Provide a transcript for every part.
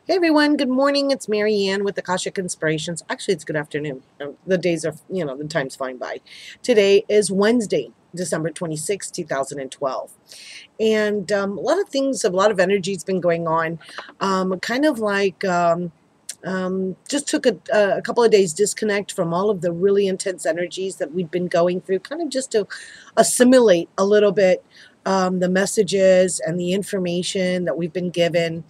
Hey everyone, good morning. It's Mary Ann with Akashic Inspirations. Actually, it's good afternoon. The days are, the time's flying by. Today is Wednesday, December 26, 2012. And a lot of things, a lot of energy's been going on. Kind of like just took a couple of days disconnect from all of the really intense energies that we've been going through, kind of just to assimilate a little bit the messages and the information that we've been given.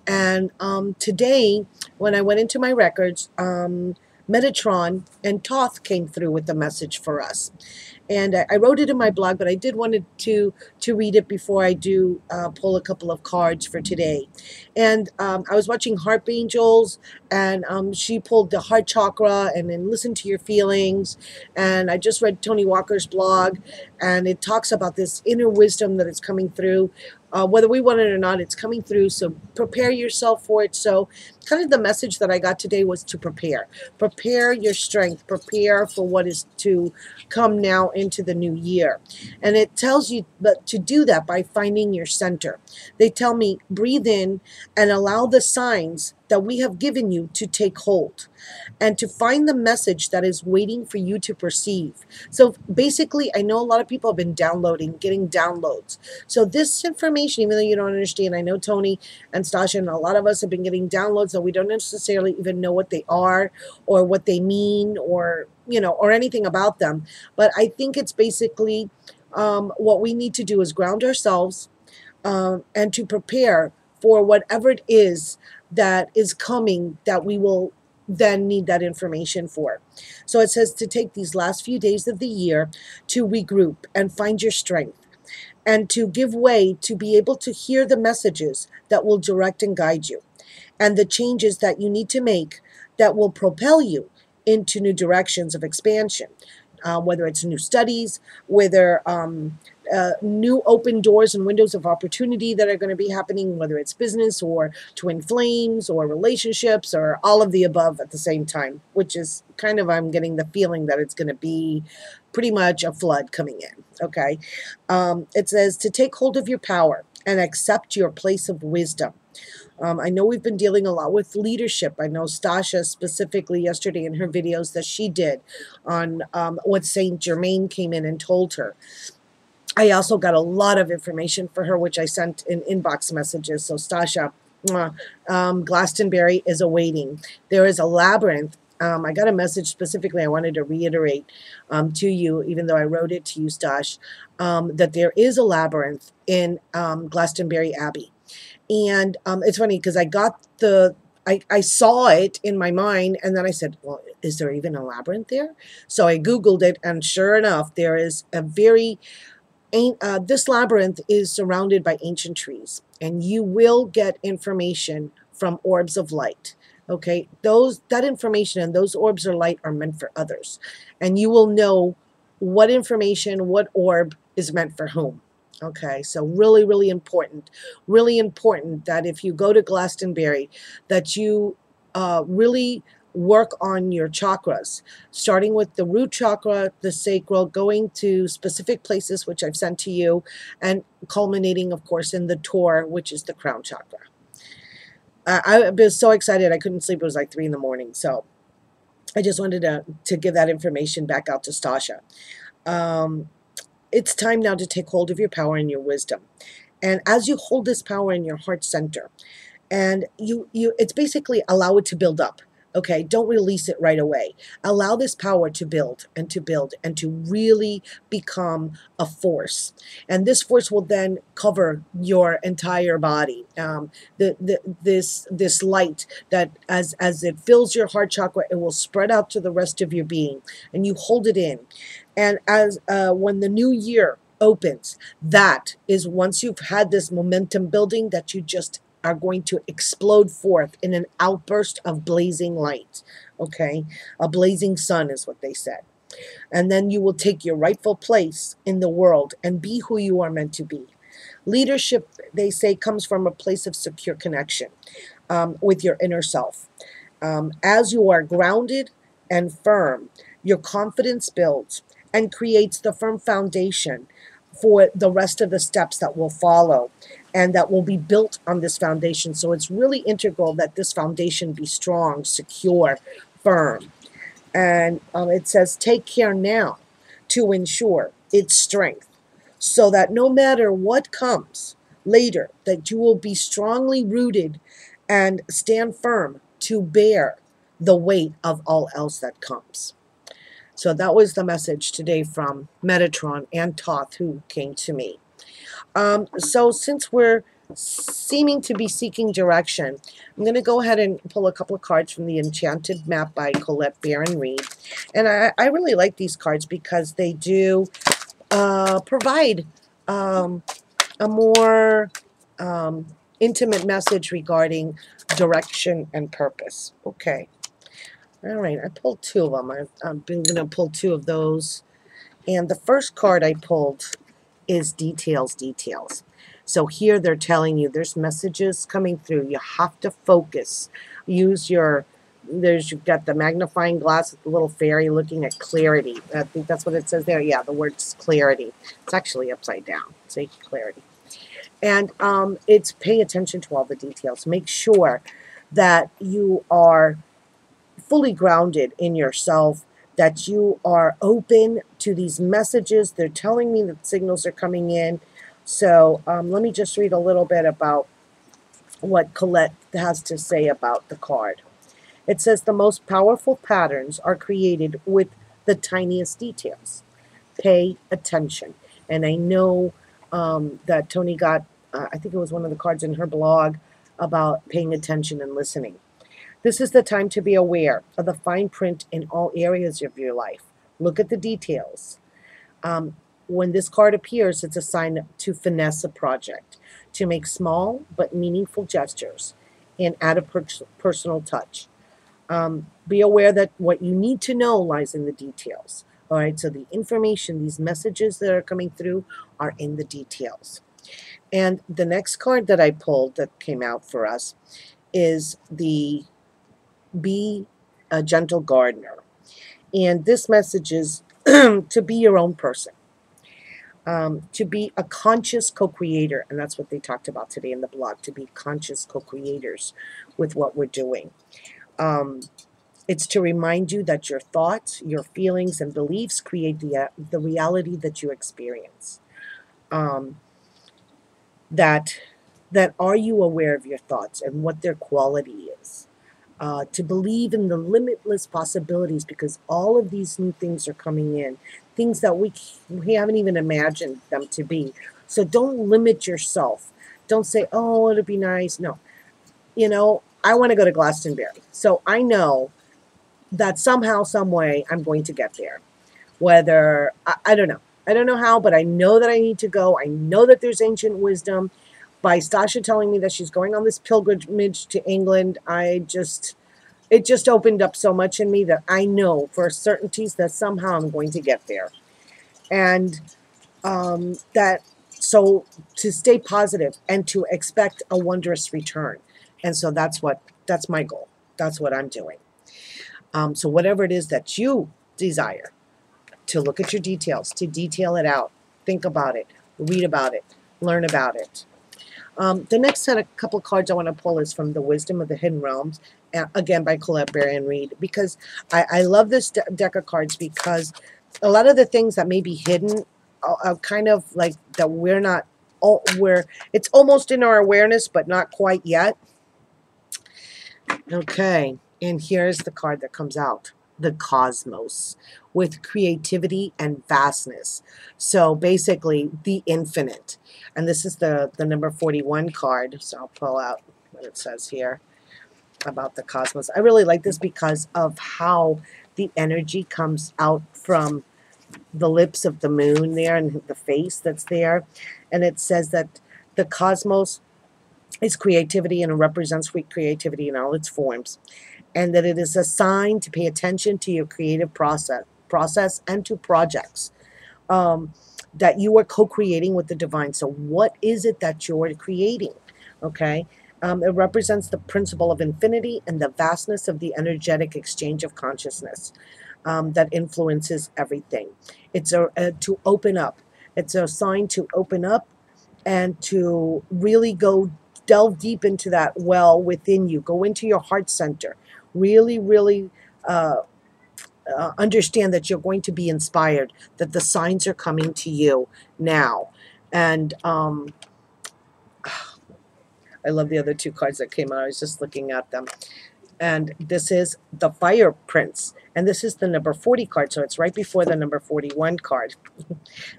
And today, when I went into my records, Metatron and Thoth came through with the message for us. And I wrote it in my blog, but I did wanted to read it before I do pull a couple of cards for today. And I was watching Heart Angels, and she pulled the heart chakra, and then listen to your feelings. And I just read Tony Walker's blog, and it talks about this inner wisdom that is coming through. Whether we want it or not, it's coming through. So prepare yourself for it. So, kind of the message that I got today was to prepare. Prepare your strength. Prepare for what is to come now into the new year. And it tells you but to do that by finding your center. They tell me breathe in and allow the signs that we have given you to take hold and to find the message that is waiting for you to perceive. So basically, I know a lot of people have been downloading, getting downloads. So this information, even though you don't understand, I know Tony and Stasha and a lot of us have been getting downloads that we don't necessarily even know what they are or what they mean or or anything about them. But I think it's basically what we need to do is ground ourselves and to prepare for whatever it is that is coming that we will then need that information for. So it says to take these last few days of the year to regroup and find your strength and to give way to be able to hear the messages that will direct and guide you and the changes that you need to make that will propel you into new directions of expansion, whether it's new studies, whether new open doors and windows of opportunity that are going to be happening, whether it's business or twin flames or relationships or all of the above at the same time, which is kind of, I'm getting the feeling that it's going to be pretty much a flood coming in. Okay. It says to take hold of your power and accept your place of wisdom. I know we've been dealing a lot with leadership. I know Stasha specifically yesterday in her videos that she did on what Saint Germain came in and told her. I also got a lot of information for her, which I sent in inbox messages. So Stasha, Glastonbury is awaiting. There is a labyrinth. I got a message specifically I wanted to reiterate to you, even though I wrote it to you, Stash, that there is a labyrinth in Glastonbury Abbey. And it's funny because I saw it in my mind, and then I said, well, is there even a labyrinth there? So I Googled it, and sure enough, there is a this labyrinth is surrounded by ancient trees, and you will get information from orbs of light. Okay, that information and those orbs of light are meant for others, and you will know what information, what orb is meant for whom. Okay, so really important that if you go to Glastonbury, that you really work on your chakras, starting with the root chakra, the sacral, going to specific places, which I've sent to you, and culminating, of course, in the tor, which is the crown chakra. I was so excited I couldn't sleep. It was like 3 in the morning. So I just wanted to give that information back out to Stasha. It's time now to take hold of your power and your wisdom. And as you hold this power in your heart center, and it's basically allow it to build up. Okay, don't release it right away. Allow this power to build and to build and to really become a force. And this force will then cover your entire body. This light that as it fills your heart chakra, it will spread out to the rest of your being, and you hold it in. And as when the new year opens, that is once you've had this momentum building, that you just are going to explode forth in an outburst of blazing light. Okay, a blazing sun is what they said. And then you will take your rightful place in the world and be who you are meant to be. Leadership, they say, comes from a place of secure connection with your inner self. As you are grounded and firm, your confidence builds and creates the firm foundation for the rest of the steps that will follow. and that will be built on this foundation. So it's really integral that this foundation be strong, secure, firm. And it says, take care now to ensure its strength, so that no matter what comes later, that you will be strongly rooted and stand firm to bear the weight of all else that comes. So that was the message today from Metatron and Thoth, who came to me. So since we're seeming to be seeking direction, I'm going to go ahead and pull a couple of cards from the Enchanted Map by Colette Baron Reed. And I really like these cards because they do provide a more intimate message regarding direction and purpose. Okay. All right. I pulled two of them. I've been going to pull two of those. And the first card I pulled is details. So here they're telling you there's messages coming through. You have to focus. Use your, you've got the magnifying glass with the little fairy looking at clarity. I think that's what it says there. Yeah, the word's clarity. It's actually upside down. Say clarity. And it's pay attention to all the details. Make sure that you are fully grounded in yourself, that you are open to these messages. They're telling me that signals are coming in. So let me just read a little bit about what Colette has to say about the card. It says the most powerful patterns are created with the tiniest details. Pay attention. And I know that Tony got, I think it was one of the cards in her blog about paying attention and listening. This is the time to be aware of the fine print in all areas of your life. Look at the details. When this card appears, it's a sign to finesse a project, to make small but meaningful gestures, and add a personal touch. Be aware that what you need to know lies in the details. All right, so the information, these messages that are coming through are in the details. And the next card that I pulled that came out for us is the Be a Gentle Gardener. And this message is to be your own person, to be a conscious co-creator. And that's what they talked about today in the blog, to be conscious co-creators with what we're doing. It's to remind you that your thoughts, your feelings, and beliefs create the reality that you experience. That are you aware of your thoughts and what their quality is? To believe in the limitless possibilities, because all of these new things are coming in, things that we haven't even imagined them to be. So don't limit yourself. Don't say, oh, it'd be nice. No. You know, I want to go to Glastonbury. So I know that somehow, some way, I'm going to get there. Whether, I don't know. I don't know how, but I know that I need to go. I know that there's ancient wisdom. By Stasha telling me that she's going on this pilgrimage to England, it just opened up so much in me that I know for certainties that somehow I'm going to get there. And so to stay positive and to expect a wondrous return. And so that's my goal. That's what I'm doing. So whatever it is that you desire, to look at your details, to detail it out, think about it, read about it, learn about it. The next set of couple of cards I want to pull is from the Wisdom of the Hidden Realms, again by Colette Baron Reed, because I love this deck of cards, because a lot of the things that may be hidden are kind of like that we're not, it's almost in our awareness, but not quite yet. Okay, and here's the card that comes out. The Cosmos, with creativity and vastness. So basically the infinite. And this is the number 41 card. So I'll pull out what it says here about the cosmos. I really like this because of how the energy comes out from the lips of the moon there and the face that's there. And it says that the cosmos is creativity, and it represents creativity in all its forms. And that it is a sign to pay attention to your creative process and to projects that you are co-creating with the divine. So what is it that you're creating? Okay. It represents the principle of infinity and the vastness of the energetic exchange of consciousness that influences everything. It's to open up. It's a sign to open up and to really delve deep into that well within you. Go into your heart center. Really, really understand that you're going to be inspired, that the signs are coming to you now. And I love the other two cards that came out. I was just looking at them. And this is the Fire Prince. And this is the number 40 card, so it's right before the number 41 card.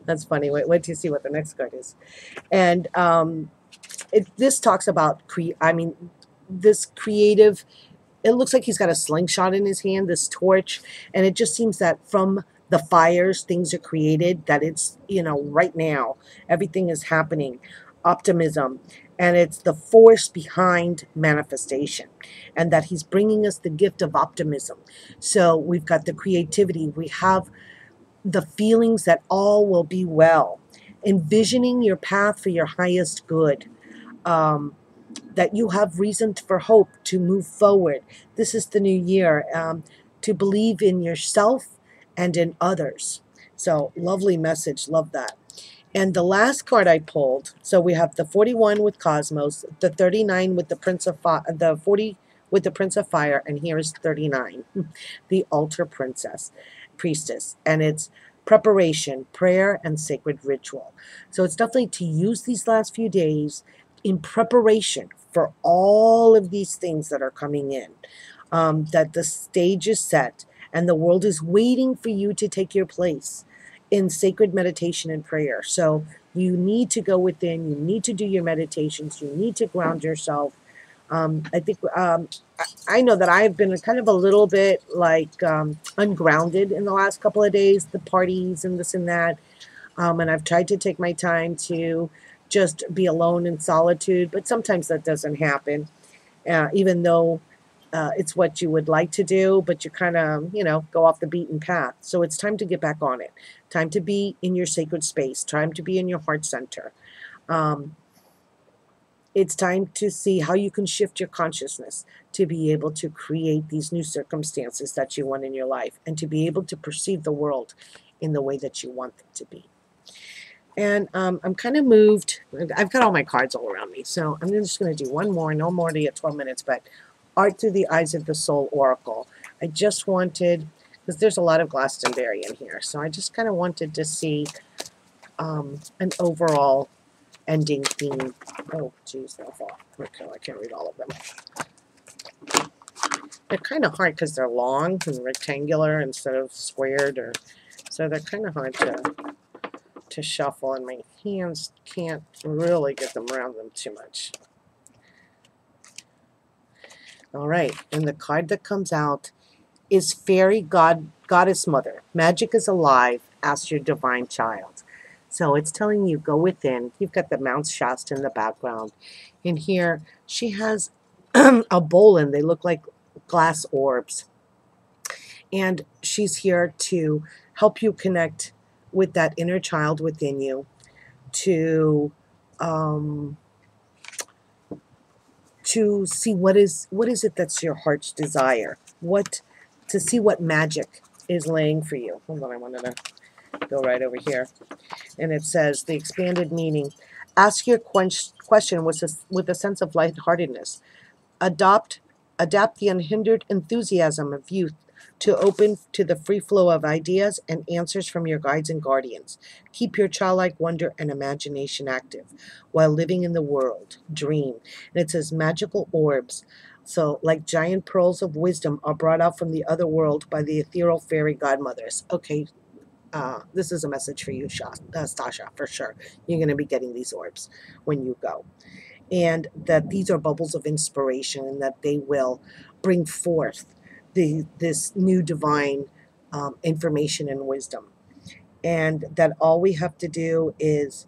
That's funny. Wait till you see what the next card is. And this talks about, this creative, it looks like he's got a slingshot in his hand, this torch, and it just seems that from the fires things are created, that it's, right now everything is happening. Optimism, and it's the force behind manifestation, and that he's bringing us the gift of optimism. So we've got the creativity, we have the feelings that all will be well, envisioning your path for your highest good, that you have reason for hope to move forward. This is the new year, to believe in yourself and in others. So lovely message, love that. And the last card I pulled, so we have the 41 with Cosmos, the 39 with the Prince of Fire, the 40 with the Prince of Fire, and here is 39, the Altar Priestess, and it's preparation, prayer, and sacred ritual. So it's definitely to use these last few days in preparation for all of these things that are coming in, that the stage is set and the world is waiting for you to take your place in sacred meditation and prayer. So you need to go within, you need to do your meditations, you need to ground yourself. I think I know that I've been kind of a little bit like ungrounded in the last couple of days, the parties and this and that. And I've tried to take my time to just be alone in solitude, but sometimes that doesn't happen, even though it's what you would like to do, but you kind of, go off the beaten path. So it's time to get back on it. Time to be in your sacred space. Time to be in your heart center. It's time to see how you can shift your consciousness to be able to create these new circumstances that you want in your life, and to be able to perceive the world in the way that you want it to be. And I'm kind of moved. I've got all my cards all around me, so I'm just going to do one more, no more to get 12 minutes, but Art Through the Eyes of the Soul Oracle. I just wanted, because there's a lot of Glastonbury in here, so I just kind of wanted to see an overall ending theme. Oh, geez, they'll fall. Okay, I can't read all of them. They're kind of hard because they're long and rectangular instead of squared, so they're kind of hard to shuffle, and my hands can't really get them around them too much. All right, and the card that comes out is Fairy Goddess Mother. Magic is alive. Ask your divine child. So it's telling you, go within. You've got the Mount Shasta in the background. In here, she has a bowl in. They look like glass orbs. And she's here to help you connect with that inner child within you, to see what is it that's your heart's desire, to see what magic is laying for you. Hold on, I wanted to go right over here. And it says, the expanded meaning. Ask your question with a sense of lightheartedness. Adapt the unhindered enthusiasm of youth to open to the free flow of ideas and answers from your guides and guardians. Keep your childlike wonder and imagination active while living in the world. Dream. And it says magical orbs. So, like giant pearls of wisdom are brought out from the other world by the ethereal fairy godmothers. Okay, this is a message for you, Stasha, for sure. You're going to be getting these orbs when you go. And that these are bubbles of inspiration, and that they will bring forth this new divine information and wisdom. And that all we have to do is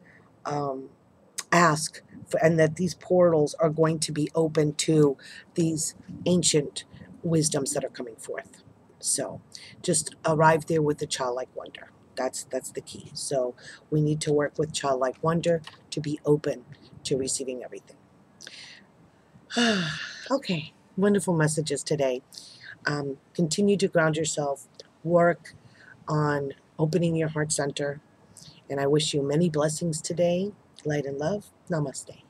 ask, and that these portals are going to be open to these ancient wisdoms that are coming forth. So just arrive there with the childlike wonder. That's the key. So we need to work with childlike wonder to be open to receiving everything. Okay, wonderful messages today. Continue to ground yourself, work on opening your heart center, and I wish you many blessings today. Light and love. Namaste.